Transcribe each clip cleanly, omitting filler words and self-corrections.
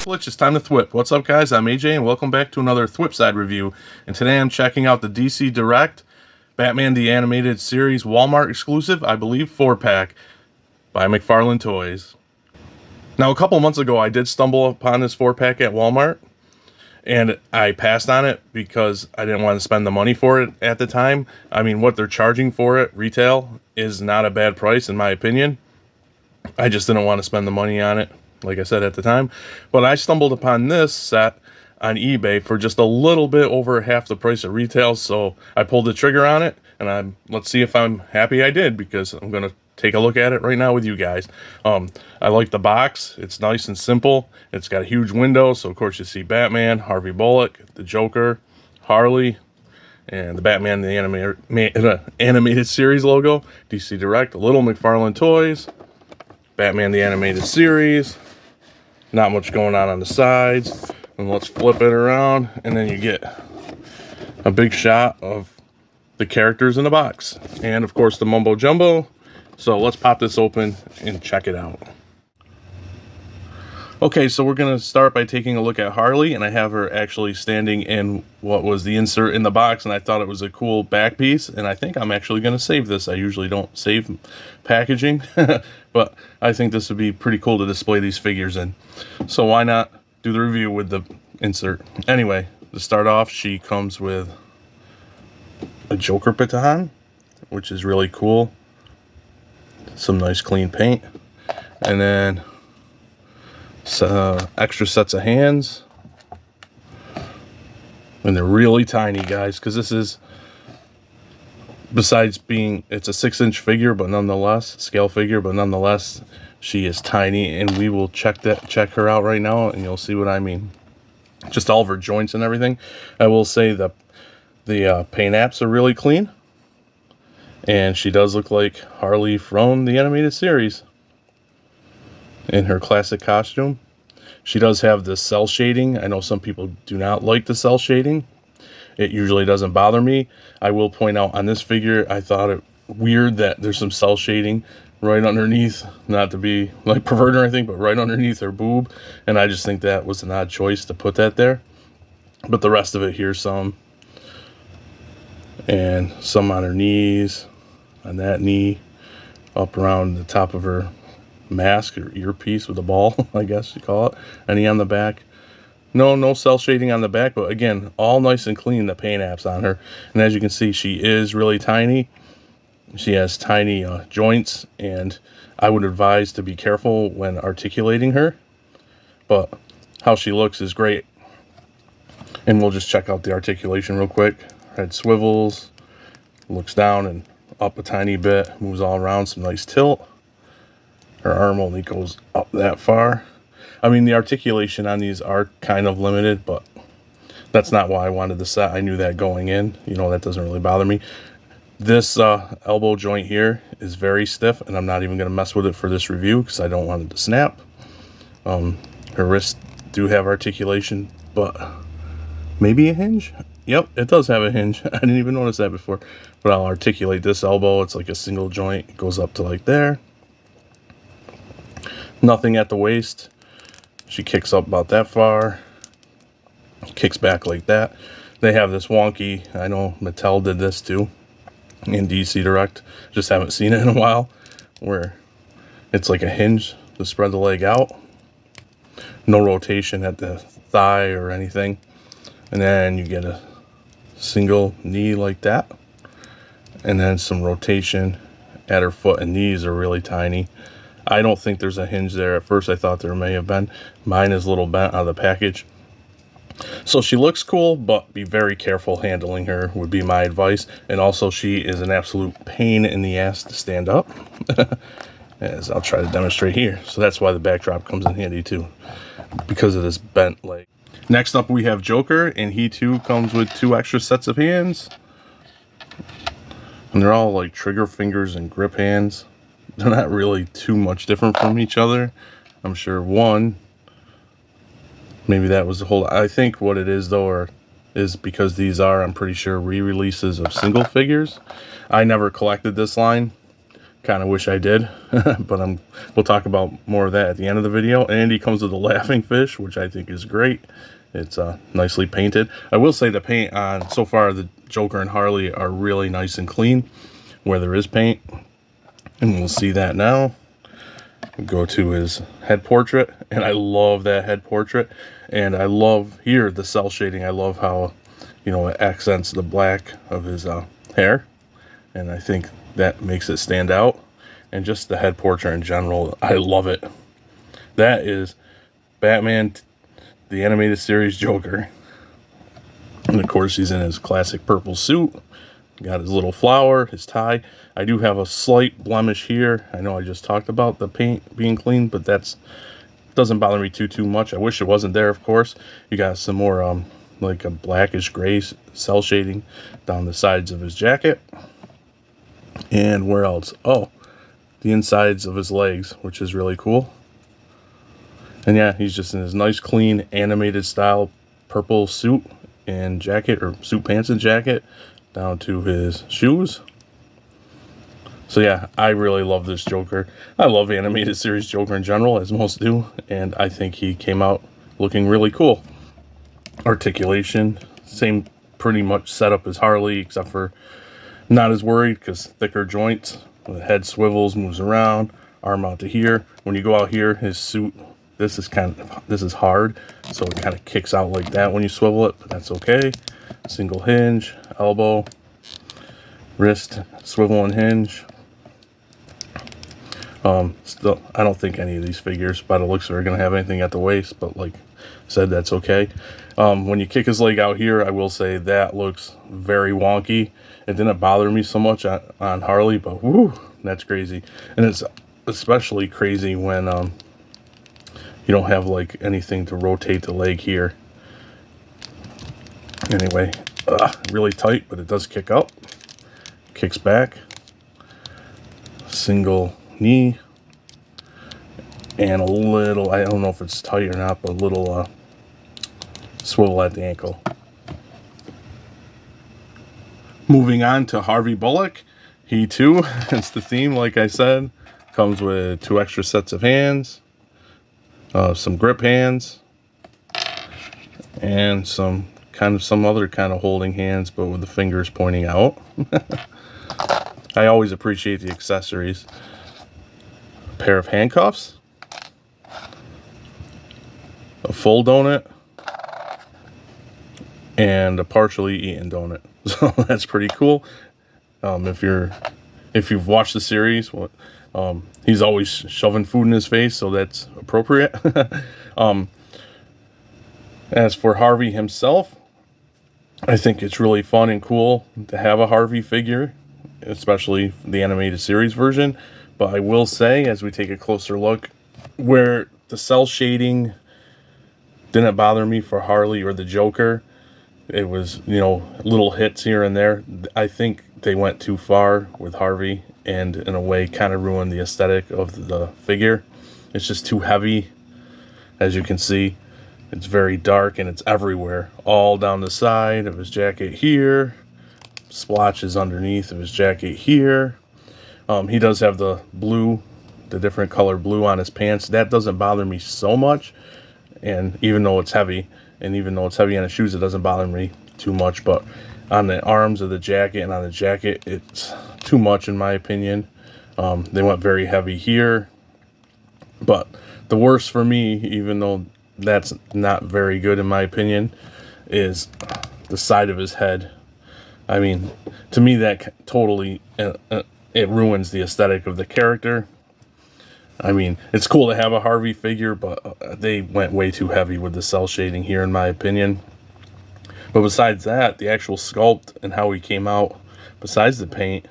Glitch, it's time to thwip. What's up, guys? I'm AJ, and welcome back to another Thwip Side review. And today I'm checking out the DC Direct Batman the Animated Series Walmart exclusive, I believe, 4-pack by McFarlanetoys. Now, a couple months ago, I did stumble upon this 4-pack at Walmart, and I passed on it because I didn't want to spend the money for it at the time. I mean, what they're charging for it, retail, is not a bad price, in my opinion. I just didn't want to spend the money on it, like I said at the time. But I stumbled upon this set on eBay for just a little bit over half the price of retail, so I pulled the trigger on it, and let's see if I'm happy I did, because I'm going to take a look at it right now with you guys. I like the box. It's nice and simple. It's got a huge window, so of course you see Batman, Harvey Bullock, the Joker, Harley, and the Batman the animated series logo, DC Direct, Little McFarlanetoys, Batman the Animated Series. Not much going on the sides. And let's flip it around, and then you get a big shot of the characters in the box. And of course the mumbo jumbo. So let's pop this open and check it out. Okay, so we're going to start by taking a look at Harley, and I have her actually standing in what was the insert in the box, and I thought it was a cool back piece, and I think I'm actually going to save this. I usually don't save packaging, but I think this would be pretty cool to display these figures in. So why not do the review with the insert? Anyway, to start off, she comes with a Joker baton, which is really cool. Some nice clean paint, and then extra sets of hands, and they're really tiny, guys, because this is, besides being, it's a 6-inch figure, but nonetheless, scale figure, but nonetheless, she is tiny. And we will check her out right now, and you'll see what I mean. Just all of her joints and everything. I will say the paint apps are really clean, and she does look like Harley from the animated series in her classic costume. She does have the cell shading. I know some people do not like the cell shading. It usually doesn't bother me. I will point out on this figure, I thought it weird that there's some cell shading right underneath, not to be like perverted or anything, but right underneath her boob, and I just think that was an odd choice to put that there. But the rest of it, here's some, and some on her knees, on that knee, up around the top of her mask or earpiece with a ball, I guess you call it. Any on the back. No cell shading on the back, but again, all nice and clean, the paint apps on her. And as you can see, she is really tiny. She has tiny joints, and I would advise to be careful when articulating her, but how she looks is great. And we'll just check out the articulation real quick. Head swivels, looks down and up a tiny bit, moves all around, some nice tilt. Her arm only goes up that far. I mean, the articulation on these are kind of limited, but that's not why I wanted the set. I knew that going in. You know, that doesn't really bother me. This elbow joint here is very stiff, and I'm not even going to mess with it for this review because I don't want it to snap. Her wrists do have articulation, but maybe a hinge? Yep, it does have a hinge. I didn't even notice that before. But I'll articulate this elbow. It's like a single joint. It goes up to like there. Nothing at the waist. She kicks up about that far. Kicks back like that. They have this wonky, I know Mattel did this too in DC Direct. Just haven't seen it in a while, where it's like a hinge to spread the leg out. No rotation at the thigh or anything. And then you get a single knee like that. And then some rotation at her foot, and knees are really tiny. I don't think there's a hinge there. At first I thought there may have been. Mine is a little bent out of the package. So she looks cool, but be very careful handling her would be my advice. And also, she is an absolute pain in the ass to stand up. As I'll try to demonstrate here. So that's why the backdrop comes in handy too, because of this bent leg. Next up we have Joker, and he too comes with 2 extra sets of hands. And they're all like trigger fingers and grip hands. They're not really too much different from each other. I'm sure one, maybe that was the whole, I think what it is though, is because these are, I'm pretty sure, re-releases of single figures. I never collected this line, Kind of wish I did, but we'll talk about more of that at the end of the video. And he comes with a laughing fish, which I think is great. It's nicely painted. I will say the paint on, so far, the Joker and Harley are really nice and clean where there is paint. And we'll see that now. We'll go to his head portrait, and I love that head portrait. And I love here the cell shading. I love how, you know, it accents the black of his hair. And I think that makes it stand out. And just the head portrait in general, I love it. That is Batman, the animated series Joker. And of course, he's in his classic purple suit. Got his little flower, his tie. I do have a slight blemish here. I know I just talked about the paint being clean, but that's doesn't bother me too much. I wish it wasn't there, of course. You got some more like a blackish gray cell shading down the sides of his jacket. And where else? Oh, the insides of his legs, which is really cool. And yeah, he's just in his nice, clean, animated style purple suit and jacket, or suit pants and jacket, down to his shoes. So yeah, I really love this Joker. I love animated series Joker in general, as most do, and I think he came out looking really cool. Articulation, same pretty much setup as Harley, except for not as worried because thicker joints. The head swivels, moves around, arm out to here. When you go out here, his suit, this is hard, so it kind of kicks out like that when you swivel it, but that's okay. Single hinge, elbow, wrist, swivel and hinge. Still, I don't think any of these figures, by the looks of it, are going to have anything at the waist, but like I said, that's okay. When you kick his leg out here, I will say that looks very wonky. It didn't bother me so much on Harley, but whoo, that's crazy. And it's especially crazy when you don't have like anything to rotate the leg here. Anyway, really tight, but it does kick up. Kicks back. Single knee. And a little, I don't know if it's tight or not, but a little swivel at the ankle. Moving on to Harvey Bullock. He too, it's the theme, like I said, comes with 2 extra sets of hands, some grip hands, and some other kind of holding hands, but with the fingers pointing out. I always appreciate the accessories. A pair of handcuffs, a full donut, and a partially eaten donut. So that's pretty cool. If you've watched the series, he's always shoving food in his face, so that's appropriate. As for Harvey himself, I think it's really fun and cool to have a Harvey figure, especially the animated series version. But I will say, as we take a closer look, where the cell shading didn't bother me for Harley or the Joker, it was, you know, little hits here and there. I think they went too far with Harvey and in a way kind of ruined the aesthetic of the figure. It's just too heavy. As you can see, it's very dark and it's everywhere. All down the side of his jacket here. Splotches underneath of his jacket here. He does have the blue, the different color blue on his pants. That doesn't bother me so much. And even though it's heavy, and even though it's heavy on his shoes, it doesn't bother me too much. But on the arms of the jacket and on the jacket, it's too much in my opinion. They went very heavy here. But the worst for me, even though that's not very good in my opinion, is the side of his head. I mean, to me that totally, it ruins the aesthetic of the character. I mean, it's cool to have a Harvey figure, but they went way too heavy with the cell shading here in my opinion. But besides that, the actual sculpt and how he came out, besides the paint,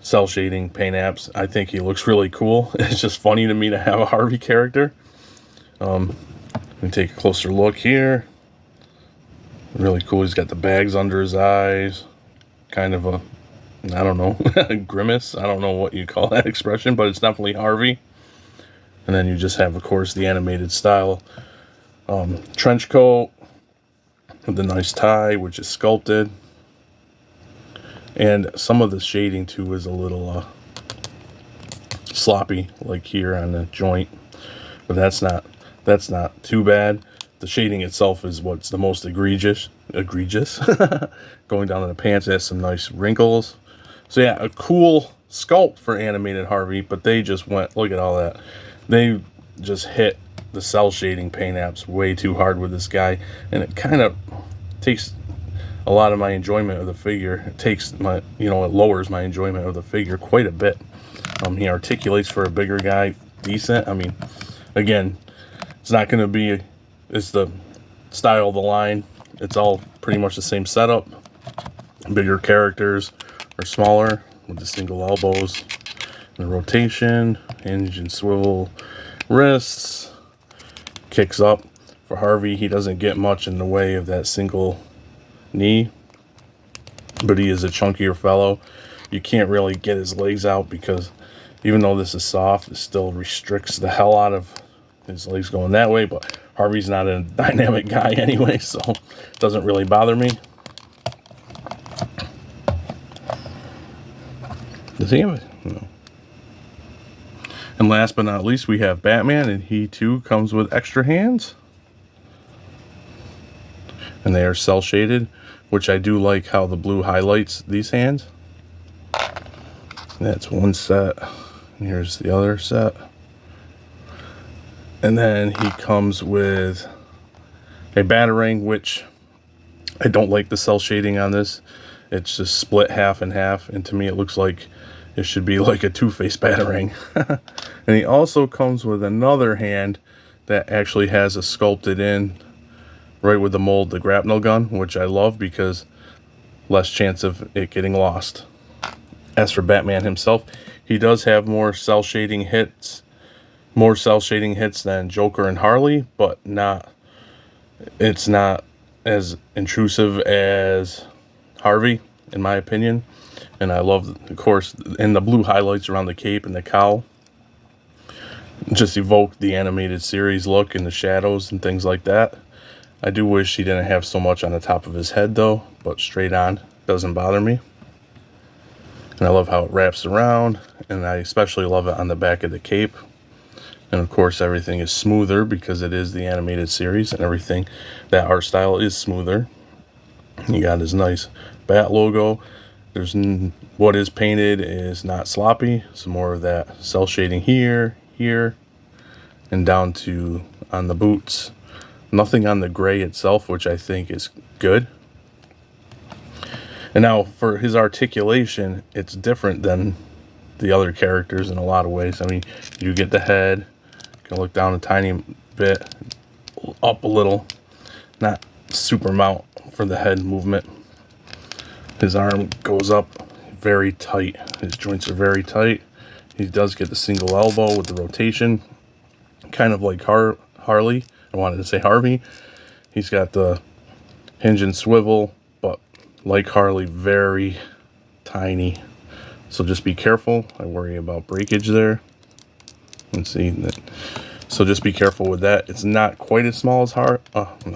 cell shading, paint apps, I think he looks really cool. It's just funny to me to have a Harvey character. Let me take a closer look here. Really cool. He's got the bags under his eyes. Kind of a, I don't know, grimace. I don't know what you call that expression, but it's definitely Harvey. And then you just have, of course, the animated style trench coat with the nice tie, which is sculpted. And some of the shading, too, is a little sloppy, like here on the joint, but that's not too bad. The shading itself is what's the most egregious. Going down to the pants, it has some nice wrinkles. So yeah, a cool sculpt for animated Harvey, but they just went, look at all that. They just hit the cell shading paint apps way too hard with this guy, and it kind of takes a lot of my enjoyment of the figure. It takes my, it lowers my enjoyment of the figure quite a bit. He articulates for a bigger guy decent. I mean, again, it's not going to be, it's the style of the line. It's all pretty much the same setup. Bigger characters or smaller with the single elbows, the rotation, hinge and swivel wrists, kicks up. For Harvey, he doesn't get much in the way of that single knee, but he is a chunkier fellow. You can't really get his legs out because even though this is soft, it still restricts the hell out of his legs going that way. But Harvey's not a dynamic guy anyway, so it doesn't really bother me. Does he have it? No. And last but not least, we have Batman, and he too comes with extra hands. And they are cell shaded, which I do like how the blue highlights these hands. And that's one set. And here's the other set. And then he comes with a Batarang, which I don't like the cell shading on this. It's just split half and half, and to me it looks like it should be like a two-faced Batarang. And he also comes with another hand that actually has a sculpted in right with the mold, the grapnel gun, which I love because less chance of it getting lost. As for Batman himself, he does have more cell shading hits than Joker and Harley, but it's not as intrusive as Harvey, in my opinion. And I love, of course, and the blue highlights around the cape and the cowl just evoke the animated series look and the shadows and things like that. I do wish he didn't have so much on the top of his head though, but straight on doesn't bother me. And I love how it wraps around, and I especially love it on the back of the cape. And of course everything is smoother because it is the animated series, and everything, that art style is smoother. You got his nice bat logo. There's what is painted is not sloppy. Some more of that cell shading here, and down to on the boots. Nothing on the gray itself, which I think is good. And now for his articulation, it's different than the other characters in a lot of ways. I mean, you get the head, you can look down a tiny bit, up a little, not super mount for the head movement. His arm goes up very tight. His joints are very tight. He does get the single elbow with the rotation, kind of like Harley. I wanted to say Harvey. He's got the hinge and swivel, but like Harley, very tiny. So just be careful. I worry about breakage there. Let's see. So just be careful with that. It's not quite as small as I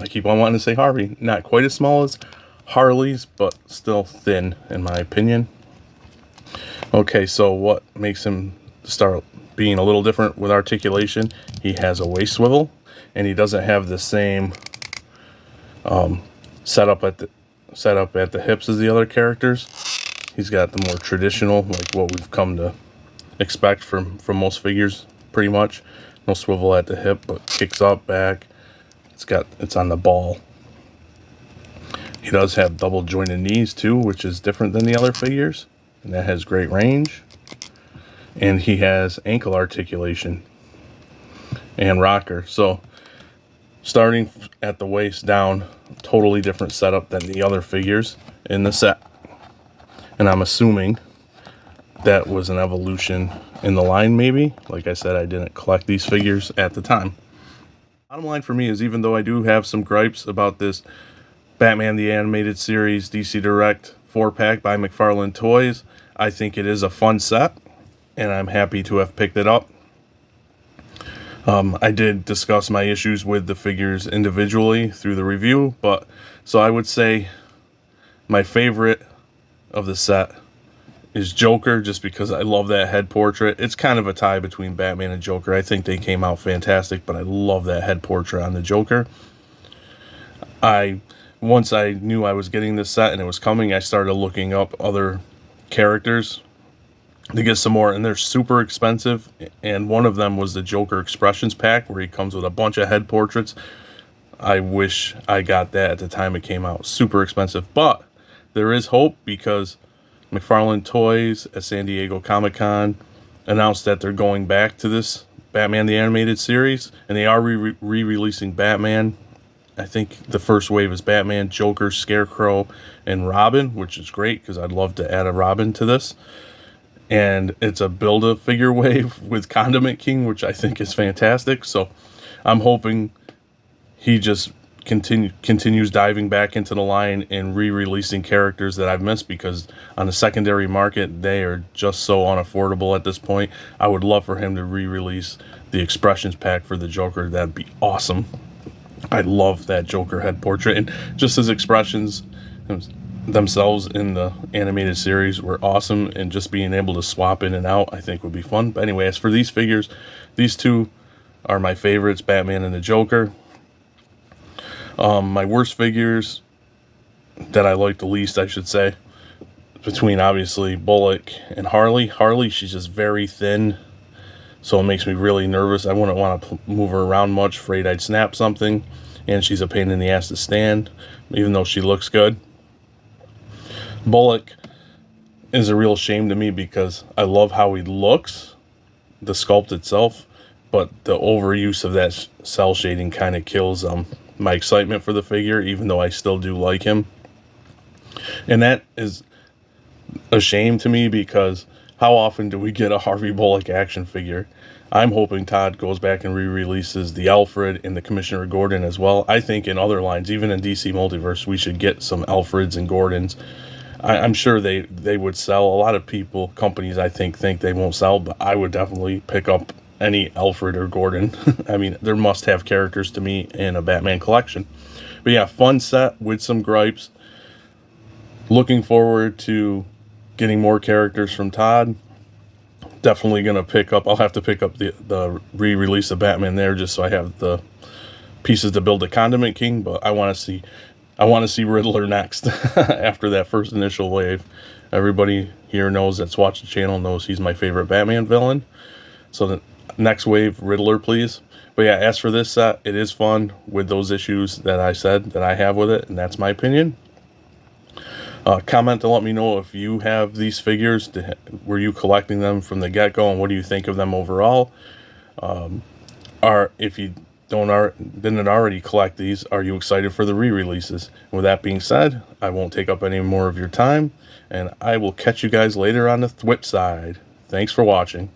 keep on wanting to say Harvey. Not quite as small as Harley's, but still thin in my opinion. Okay, so what makes him start being a little different with articulation? He has a waist swivel, and he doesn't have the same setup at the hips as the other characters. He's got the more traditional, like what we've come to expect from most figures, pretty much. No swivel at the hip, but kicks up, back. It's on the ball. He does have double jointed knees too, which is different than the other figures, and that has great range. And he has ankle articulation and rocker. So starting at the waist down, totally different setup than the other figures in the set. And I'm assuming that was an evolution in the line, maybe. Like I said, I didn't collect these figures at the time. Bottom line for me is, even though I do have some gripes about this Batman the Animated Series DC Direct 4-pack by McFarlanetoys, I think it is a fun set, and I'm happy to have picked it up. I did discuss my issues with the figures individually through the review, so I would say my favorite of the set is Joker, just because I love that head portrait. It's kind of a tie between Batman and Joker. I think they came out fantastic, but I love that head portrait on the Joker. Once I knew I was getting this set and it was coming, I started looking up other characters to get some more, and they're super expensive. And one of them was the Joker Expressions pack, where he comes with a bunch of head portraits. I wish I got that at the time it came out. Super expensive, but there is hope, because McFarlanetoys at San Diego Comic-Con announced that they're going back to this Batman the Animated Series, and they are re-releasing Batman. I think the first wave is Batman, Joker, Scarecrow, and Robin, which is great because I'd love to add a Robin to this. And it's a Build-A-Figure wave with Condiment King, which I think is fantastic. So I'm hoping he just continues diving back into the line and re-releasing characters that I've missed, because on the secondary market, they are just so unaffordable at this point. I would love for him to re-release the Expressions pack for the Joker. That'd be awesome. I love that Joker head portrait, and just his expressions themselves in the animated series were awesome, and just being able to swap in and out I think would be fun. But anyway, as for these figures, these two are my favorites, Batman and the Joker. My worst figures that I like the least, I should say, between obviously Bullock and Harley. Harley, she's just very thin, so it makes me really nervous. I wouldn't want to move her around much, afraid I'd snap something. And she's a pain in the ass to stand, even though she looks good. Bullock is a real shame to me, because I love how he looks, the sculpt itself, but the overuse of that cell shading kind of kills my excitement for the figure, even though I still do like him. And that is a shame to me, because how often do we get a Harvey Bullock action figure? I'm hoping Todd goes back and re-releases the Alfred and the Commissioner Gordon as well. I think in other lines, even in DC Multiverse, we should get some Alfreds and Gordons. I'm sure they would sell. A lot of companies I think they won't sell, but I would definitely pick up any Alfred or Gordon. I mean, they're must-have characters to me in a Batman collection. But yeah, fun set with some gripes. Looking forward to getting more characters from Todd. Definitely going to pick up, I'll have to pick up the re-release of Batman there, just so I have the pieces to build a Condiment King. But I want to see Riddler next after that first initial wave. Everybody here knows, that's watched the channel, knows he's my favorite Batman villain. So the next wave, Riddler, please. But yeah, as for this set, it is fun with those issues that I said that I have with it, and that's my opinion. Comment to let me know if you have these figures. Were you collecting them from the get-go, and what do you think of them overall? If you didn't already collect these, are you excited for the re-releases? With that being said, I won't take up any more of your time, and I will catch you guys later on the Thwip side. Thanks for watching.